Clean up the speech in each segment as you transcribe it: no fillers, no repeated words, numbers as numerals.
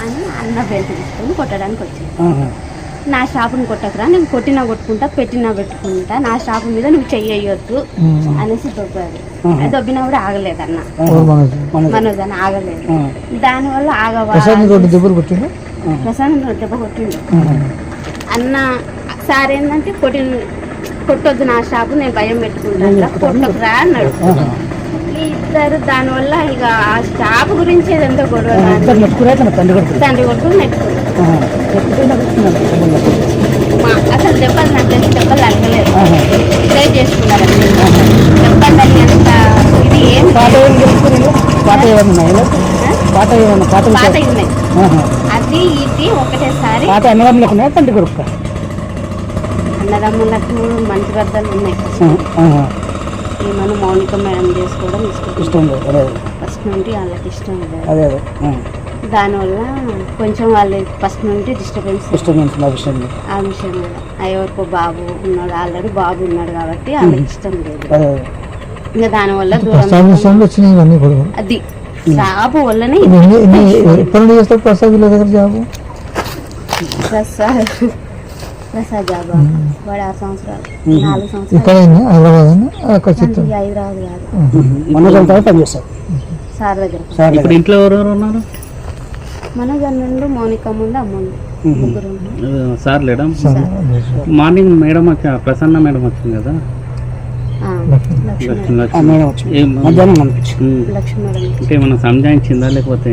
అని అన్న బెల్ట్ తీసుకొని కొట్టడానికి వచ్చింది. నా షాపుని కొట్టకురా, నేను కొట్టినా కొట్టుకుంటా, పెట్టినా పెట్టుకుంటా, నా షాపు మీద నువ్వు చెయ్యొద్దు అనేసి దొబ్బాడు. దొబ్బినా కూడా ఆగలేదు అన్న, మనోజ్ అని ఆగలేదు. దానివల్ల ప్రశాంత్ దెబ్బ కొట్టిండు. అన్న సార్ ఏంటంటే కొట్టొద్దు నా షాపు, నేను భయం పెట్టుకుంటా, కొట్టకురా అన్నాడు. ఇద్దరు దానివల్ల ఇక ఆ షాపు గురించి ఏదంతా గొడవ, తండ్రి కొడుకుని నెట్టుకున్నాడు. అసలు దెబ్బలు నాకు తెలిసి దెబ్బలు అడగలేదు, ట్రై చేసుకున్నారు. దెబ్బలు తగినంత ఇది ఏం పాత ఉన్నాయి, అది ఇది ఒకటేసారి. తండ్రి కొడుకు అన్నదమ్ములకు మంచి గద్దలు ఉన్నాయి. మనం మౌనిక మేడం చేసుకోవడం ఇష్టం ఫస్ట్ నుండి వాళ్ళకి ఇష్టం లేదు. దానివల్ల కొంచెం వాళ్ళు ఫస్ట్ నుండి డిస్టర్బెన్స్ ఆ విషయం మీద. ఎవరికో బాబు ఉన్నాడు, ఆల్రెడీ బాబు ఉన్నాడు కాబట్టి వాళ్ళకి ఇష్టం లేదు. ఇంకా దానివల్ల అది జాబు వల్లనే ప్రసాద్ జాబ్ వాడు 6 సంవత్సరాలు 4 సంవత్సరాలు హైదరాబాద్ కాదు సార్ దగ్గర. ఇంట్లో ఎవరెవరు ఉన్నారు? మనోజ్ నుండి మౌనిక ముందు అమ్ముంది, ముగ్గురు. సార్ లేడా? మార్నింగ్ మేడం వచ్చి ప్రసన్న మేడం వచ్చింది కదా, అంటే మనం సంజాయించిందా లేకపోతే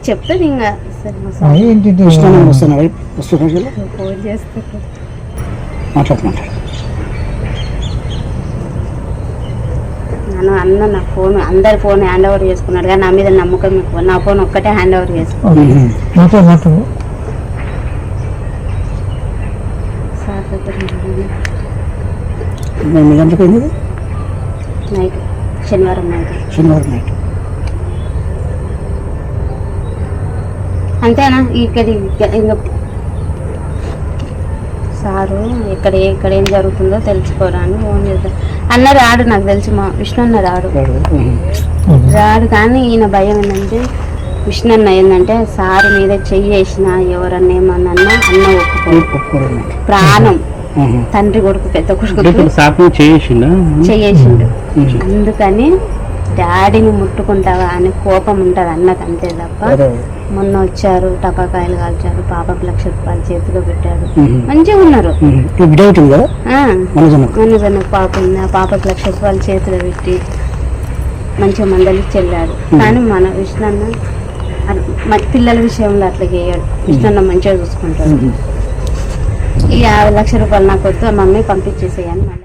చెప్తుంది ఇంకా నన్ను అన్న నా ఫోన్ అందరి ఫోన్ హ్యాండ్ ఓవర్ చేసుకున్నాడు, కానీ నా మీద నమ్మకం ఎక్కువ. నా ఫోన్ ఒక్కటే హ్యాండ్ ఓవర్ చేసుకున్నాను. సార్ దగ్గర నైట్ శనివారం నైట్ అంతేనా. ఇక్కడ ఇంకా సారు ఇక్కడ ఏం జరుగుతుందో తెలుసుకోవడానికి ఫోన్ చేస్తాను. అన్న రాడు, నాకు తెలిసి మా విష్ణు అన్న రాడు. కానీ ఈయన భయం ఏంటంటే, విష్ణు అన్న ఏంటంటే సారు మీద చెయ్యేసిన ఎవరన్నా ఏమన్నా అన్న ఒప్పుకోడు. ప్రాణం తండ్రి కొడుకు పెద్ద కొడుకు చెయ్యేసిండు. అందుకని డాడీని ముట్టుకుంటావా అని కోపం ఉంటుంది అన్నకు, అంతే తప్ప. మొన్న వచ్చారు, టపాకాయలు కాల్చారు, పాపకు ₹1,00,000 చేతిలో పెట్టాడు, మంచిగా ఉన్నారు. మనజన్న పాప ఉంది, ఆ పాపకు ₹1,00,000 చేతిలో పెట్టి మంచిగా మందలిచ్చి వెళ్ళాడు. కానీ మన విష్ణన్న పిల్లల విషయంలో అట్లా చేయడు. విష్ణన్న మంచిగా చూసుకుంటాడు. ఈ ₹50,00,000 నాకు వద్దు మమ్మీ పంపించేసేయని మళ్ళీ